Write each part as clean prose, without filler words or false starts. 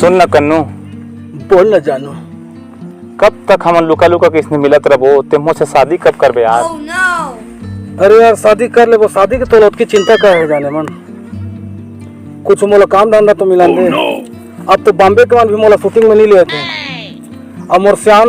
सुन न कन्नू, बोल न जानू। कब तक हम लुका लुका किसने मिलत रहो? ते मुझसे शादी कब करबे यार? अरे यार शादी कर ले, वो शादी के तौलत की चिंता क्या है जाने मन। कुछ मोला काम धंधा तो मिला दे। अब तो बॉम्बे के मन भी मोला शूटिंग में नहीं लिए थे। अब मोर सियान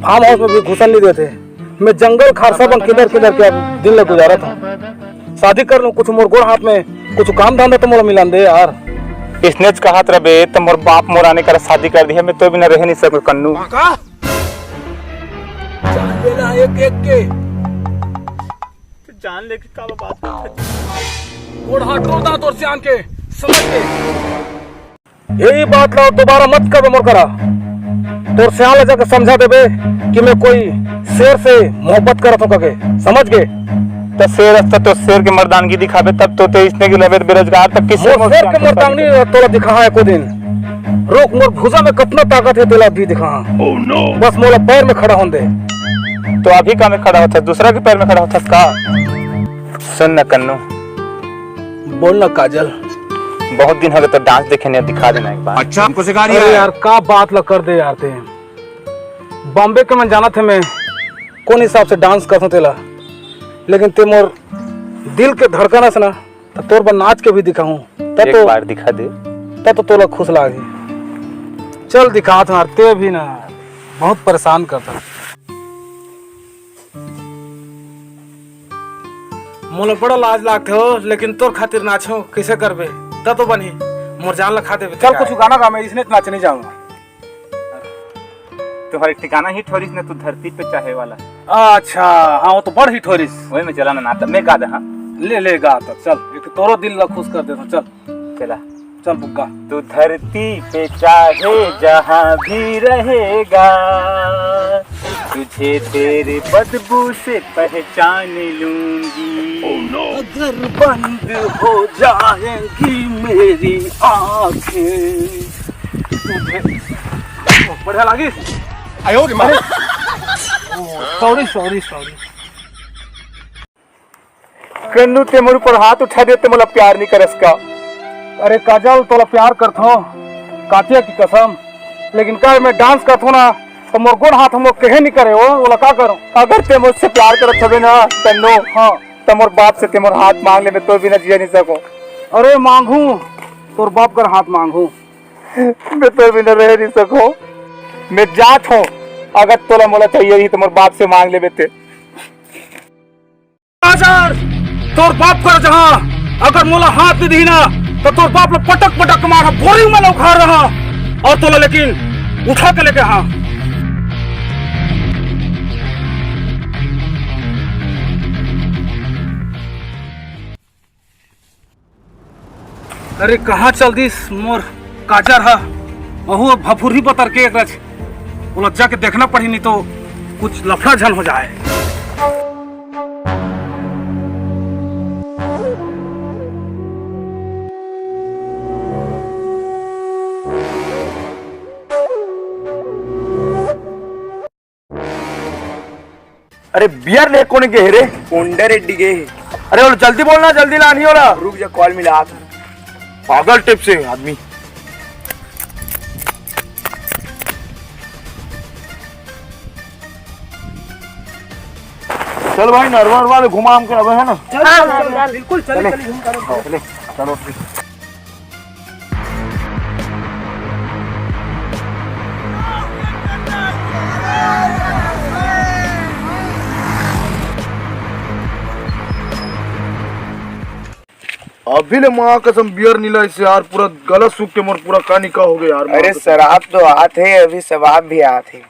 फार्म हाउस में भी घुसन नहीं देते। मैं जंगल खारसा बन किधर किधर के दिन ले गुजारा था। शादी कर लूं, कुछ मोर गोड़ हाथ में कुछ काम धंधा तो मोला मिला दे यार। इसने कहा रबे तो मोर बाप मोर आने कर शादी कर दिया, मैं तो भी न रह नहीं सकूं कन्नू। जान लेना एक एक के जान लेके का बात गोड़ हाथ रोदा तोर सियान के समझ के। यही बात लाओ दोबारा मत कर मोर करा। तोर सियान ले जाकर समझा देबे कि मैं कोई शेर से मोहब्बत करत हूं कके, समझ गए? तो शेर अस्ता तो शेर के मर्दानगी दिखावे तब तो इसने की लबे बेरोजगार तक किस शेर के मर्दानगी तोला दिखा है को दिन। रोक मोर भुजा में कितना ताकत है तेला भी दिखा। बस मोला पैर में खड़ा हों दे। तो अभी का में खड़ा होता, दूसरा के पैर में खड़ा होता का? सुन न कन्नू, बोल न काजल। बहुत दिन हो गए तो डांस देखे नहीं, दिखा देना एक बार। अच्छा हमको सिखा रही अरे है यार का बात ला कर दे यार ते। बॉम्बे के मैं जाना थे, मैं कौन हिसाब से डांस करता तेला, लेकिन ते मोर दिल के धड़कना से ना तो तोर पर नाच के भी दिखाऊं तब एक तो बार दिखा दे। तब तो तोला खुश लागे। चल दिखा था यार, ते भी ना बहुत परेशान करता। मोला बड़ा लाज लागते हो, लेकिन तोर खातिर नाचो कैसे करबे तब तो बनी मोर जान ला खाते। चल कुछ गाना गा, मैं इसने नाच नहीं जाऊंगा। तुम्हारे ठिकाना ही ठोरिस ने, तू धरती पे चाहे वाला। अच्छा हाँ, वो तो बड़ हिट हो रही। वही में चला ना नाता मैं गा दे। हाँ ले ले गा तब चल, एक तोरो दिल ला खुश कर देता। चल चला चल बुग्गा। तू धरती पे चाहे जहाँ भी रहेगा, तुझे तेरे बदबू से पहचान लूंगी। अगर बंद हो जाएंगी मेरी आँखें तुझे बढ़िया लगी। Sorry sorry sorry. कन्नू ते मोर पर हाथ उठा देते, मला प्यार नहीं करस का? अरे काजल तोला प्यार करता हूँ कातिया की कसम, लेकिन कर मैं डांस करता हूँ ना तो मोर गोड़ हाथ हम कहे नहीं करे हो, बोला का करूं? अगर ते मुझसे प्यार करत हबे ना कन्नू, हाँ तो मोर बाप से ते मोर हाथ मांग ले, मैं तो भी ना जिया नहीं सकूं। अरे मांगू तोर बाप कर हाथ मांगू, मैं तो भी ना रह नहीं सकूं। मैं जात हूँ, अगर तोला मोला चाहिए ही तो मोर बाप से मांग ले बेटे। तोर बाप कर जहाँ अगर मोला हाथ नहीं दी ना तो तोर बाप लोग पटक पटक मारा बोरी में उखाड़ रहा, और तोला लेकिन उठा के लेके। हाँ अरे कहाँ चल दी मोर काजर हा अहू भफुरी बतर के एक रच वो जाके देखना पड़ी, नहीं तो कुछ लफड़ा झन हो जाए। अरे बियर ले कौन गए रे? कोंडा रेड्डी गए। अरे बोलो जल्दी बोलना, जल्दी ला नहीं हो रहा। रुक जा, कॉल मिला था। पागल टिप से आदमी। चल भाई नरवा वाले घुमा हम के अब है ना। बिल्कुल चले चले चलो। अभी ले माँ कसम बियर नीला इससे यार पूरा गला सूख के मोर पूरा कानी का हो गया यार। अरे शराब तो आते, अभी शबाब भी आते।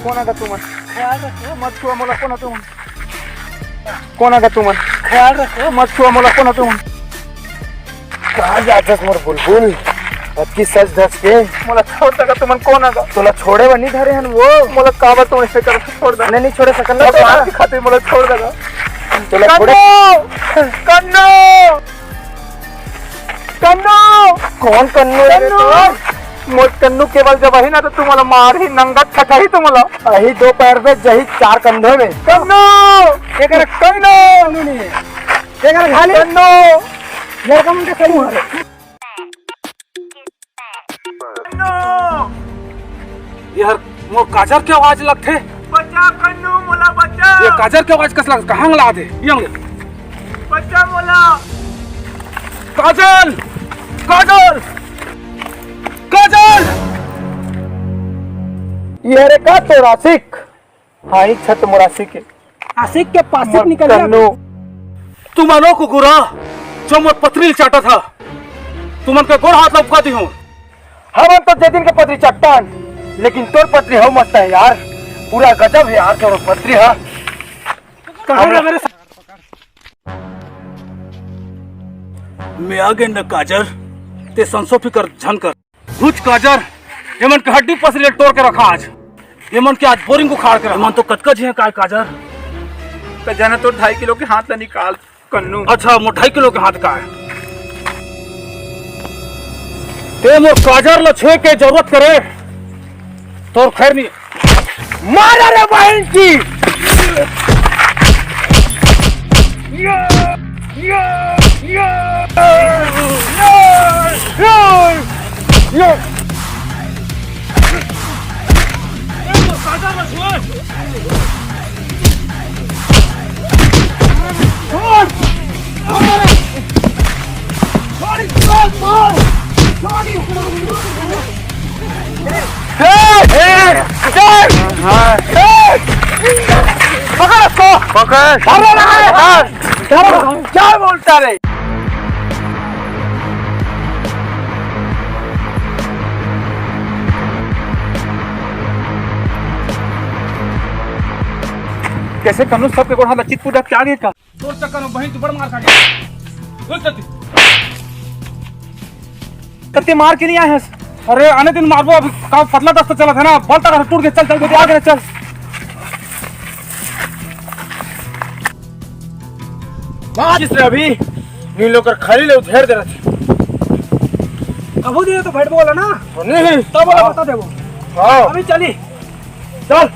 कोणा का तू मन ख्याल रखो, मत छुआ मोला। कोणा तू मन कोणा का तू मन ख्याल रखो, मत छुआ मोला। कोणा तू मन कहाँ जातस मोर बुलबुल? अबकी सच धस के मोला छोड़ दगा तू मन। कोणा का तोला छोड़े बनी धरे हन वो। मोला काबर तू ऐसे कर छोड़ दगा? नहीं छोड़े सकल ना, खातिर मोला छोड़ दगा। चलो थोड़े कन्नू कन्नू कौन कन्नू है रे कन्नू तो? मोर कन्नू केवल जब ही ना तो तुम्हाला मार ही नंगत खटा ही तुम्हाला अही दो पैर में जही चार कंधे में कन्नू एक कन्नू एक खाली कन्नू लड़का मुझे सही मारे कन्नू यार वो काजर की आवाज लगते बच्चा कन्नू मोला बच्चा ये काजर की आवाज कस लग कहां ला दे यंग बच्चा मोला काजल काजल काजल ये रे का तो रासिक हाँ ही छत मोरासी के आशिक के पास से निकल कन्नू तुम अनो को गुरा जो मोर पथरील चाटा था तुमन के गोड़ हाथ लपका दी हूं हम तो दे दिन के पत्री चट्टान लेकिन तोर पत्री हो मस्त है यार पूरा गजब है यार तोर पत्री है कहां रे मेरे मैं आगे न काजर ते संसो फिकर झनकर कुछ काजर यमन के हड्डी पसले तोड़ के रखा आज यमन के आज बोरिंग को खाड़ के रखा। यमन तो कतकज है काय काजर तो जाना तो 2.5 किलो के हाथ ला निकाल कन्नू अच्छा मो 2.5 किलो के हाथ का है ते मोर काजर लो छे के जरूरत करे तो खैर नहीं मारा रे बहन की क्या बोलता रे कैसे कन्नू सबके गोड़ हाथ लचित पूजा क्या आगे का तोर चक्कर में बहन तू बड़ मार खा बोल चलती कत्ते मार के नहीं आए हैं अरे आने दिन मारबो अभी काम पतला दस्ता चला था ना बलता का टूट गया चल चल के आगे चल किस रे अभी नी लोग खाली ले उधेड़ दे रहे अबू दिए तो बैठ बोला ना नहीं तब बोला बता दे वो हाँ अभी चली चल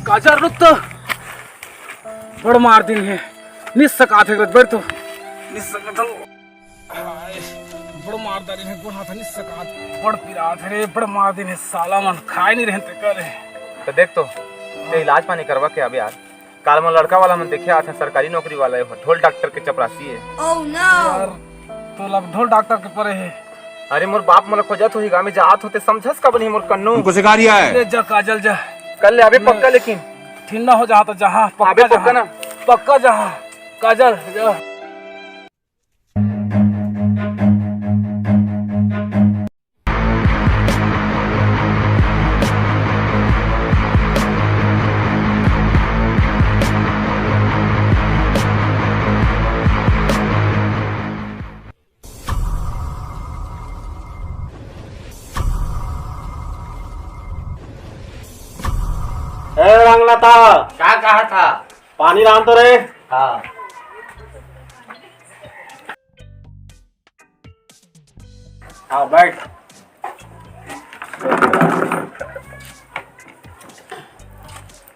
काजर रुक तो बड़ मार दिन है निस्सका थे बैठ तो निस्सका तो बड़ मार दारी है गोड़ हाथ निस्सका बड़ पिरा थे बड़ मार दिन है साला मन खाए नहीं रहते करे तो देख तो ते इलाज पानी करवा के अब यार काल में लड़का वाला मन देखे आते सरकारी नौकरी वाला है ढोल डॉक्टर के चपरासी है यार तो लब ढोल डॉक्टर के परे है अरे मोर बाप मोला खोजत होही गामे जात होते समझस का बनी मोर कन्नू ले जा काजल जा कल ले अबे पक्का लेकिन ठिन्ना हो जहाँ तो जहाँ अबे पक्का ना पक्का जहाँ काजल जा रंगलता क्या कहा था पानी लान तो रे हाँ हाँ बैठ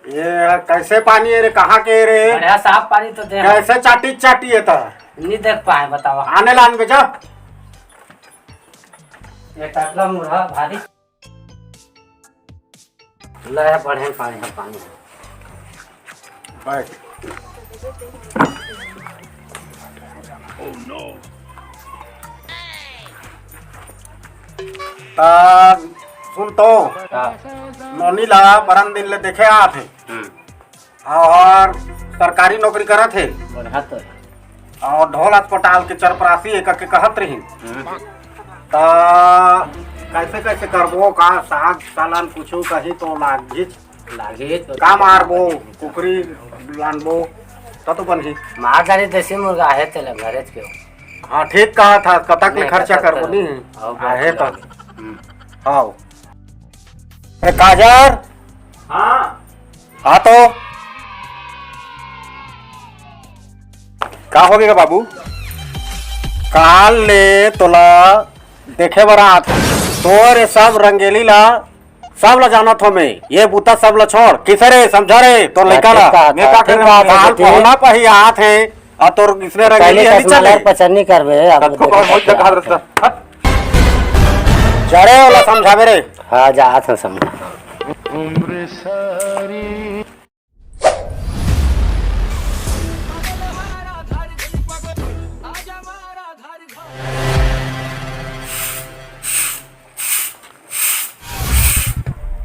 ये कैसे पानी है रे कहाँ के रे बढ़िया साफ पानी तो दे कैसे चाटी चाटी है तो नहीं देख पाए बतावा आने लान बेचा ये टकला मुरहा भारी ले बढ़े पानी है पानी बैठ सुन तो नौनी ला बरन दिन ले देखे आते और सरकारी नौकरी करत है बढ़िया तो और ढोल अस्पताल के चरपरासी एक के कहत रही तो कैसे कैसे करबो का साग सालन कुछ कही तो लागिच लागे तो का मारबो कुकरी लानबो तो बनही मार डाली देसी मुर्गा है तेले घरे के हाँ ठीक कहा था कतक ले नहीं, खर्चा कतक करबो तो- नहीं हाँ, आहे तो हम्म। हाँ अरे काजर हाँ हाँ तो का हो गया बाबू? काल ले तोला देखे बरात तोरे सब रंगेली ला सब ला जाना थो मैं ये बूता सब ला छोड़ किसे रे समझा रे तो लड़का ला मैं का कर रहा काल पहुना पही आत है और तोर इसने रंगेली है चले पचन्नी करबे तत्को का होई तक हाथ रास्ता चढ़े वाला समझावे रे। हाँ जात है समझ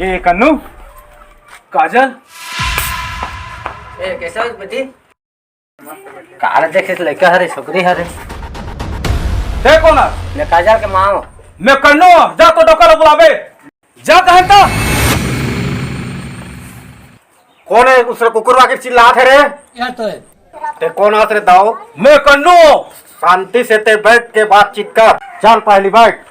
ए कन्नू काजल ए कैसा है बेटी काल देखे लड़का हरे छोकरी हरे देखो ना ले काजल के माँ मैं कन्नू जा तो डॉक्टर बुलावे जा कहें तो कौन है उसने कुकुर वाके चिल्लात है रे यार तो ते कौन आत रे दाओ मैं कन्नू शांति से ते बैठ के बातचीत कर चल पहली बैठ।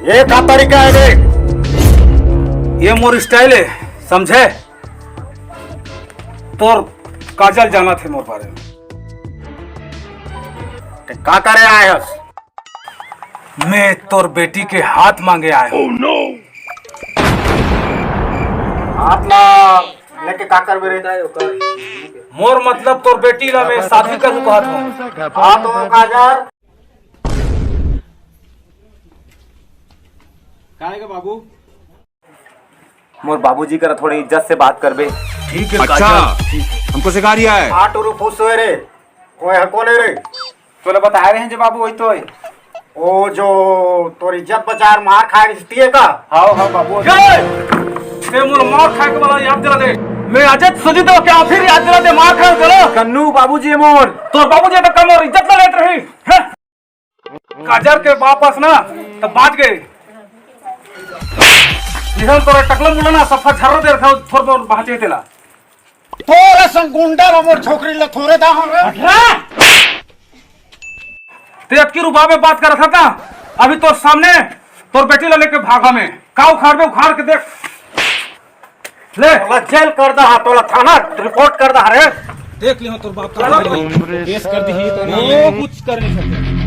ये का तरीका है रे? ये मोर स्टाइल है समझे। तोर काजल जाना थे मोर बारे में। ते का करे आए हस? मैं तोर बेटी के हाथ मांगे आया हूँ। हाथ ला लेके का कर रे? मोर मतलब तोर बेटी ला मैं शादी कर कहत हूँ। हाँ तो काजल बाबू मोर बाबूजी करा थोड़ी इज्जत से बात करबे। ठीक है अच्छा काजल। हमको सिखा रिया है। आठ रुपये फुस हुए रे कोई है कौन है रे? तोला बता रहे हैं जो बाबू वही तो है। ओ जो तोर इज्जत बचार मार खाए रिश्ती है का? हाँ हाँ बाबू ते मोर मार खाए के वाला याद दिला दे। मैं अजय सुजी तो क्या फिर याद दिला दे मार खाए चलो। कन्नू बाबूजी मोर तोर बाबूजी तो कम और इज्जत ना लेते रही हैं? काजल के वापस ना तो बात गए निहल तोरे टकलम मुलना सफा झर्रो दे रखा थोर बहुत बाचे तेला तोरे संग गुंडा मोर छोकरी ला थोड़े दा हो रे। ते अक्की रुपा में बात कर रखा का अभी तोर सामने तोर बेटी ला लेके भागा में का उखाड़ में उखाड़ के देख ले तोला जेल कर दा तोला थाना रिपोर्ट कर दा रे। देख लियो तोर बाप का केस कर दी तो कुछ कर नहीं सकते।